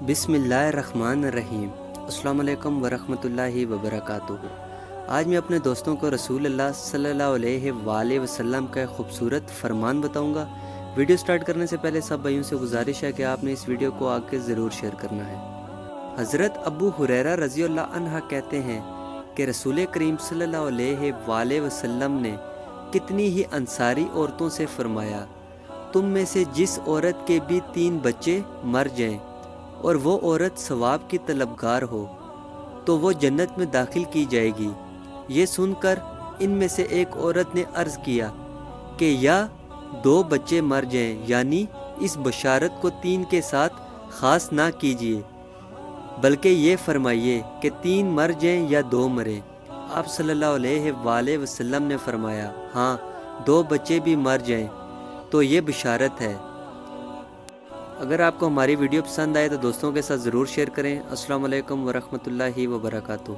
بسم اللہ الرحمن الرحیم۔ السلام علیکم ورحمۃ اللہ وبرکاتہ۔ آج میں اپنے دوستوں کو رسول اللہ صلی اللہ علیہ وآلہ وسلم کا ایک خوبصورت فرمان بتاؤں گا۔ ویڈیو سٹارٹ کرنے سے پہلے سب بھائیوں سے گزارش ہے کہ آپ نے اس ویڈیو کو آگے ضرور شیئر کرنا ہے۔ حضرت ابو ہریرہ رضی اللہ عنہ کہتے ہیں کہ رسول کریم صلی اللہ علیہ وآلہ وسلم نے کتنی ہی انصاری عورتوں سے فرمایا، تم میں سے جس عورت کے بھی 3 بچے مر جائیں اور وہ عورت ثواب کی طلبگار ہو تو وہ جنت میں داخل کی جائے گی۔ یہ سن کر ان میں سے ایک عورت نے عرض کیا کہ یا 2 بچے مر جائیں، یعنی اس بشارت کو 3 کے ساتھ خاص نہ کیجیے بلکہ یہ فرمائیے کہ 3 مر جائیں یا 2 مریں۔ آپ صلی اللہ علیہ وآلہ وسلم نے فرمایا، ہاں 2 بچے بھی مر جائیں تو یہ بشارت ہے۔ اگر آپ کو ہماری ویڈیو پسند آئے تو دوستوں کے ساتھ ضرور شیئر کریں۔ السلام علیکم ورحمۃ اللہ وبرکاتہ۔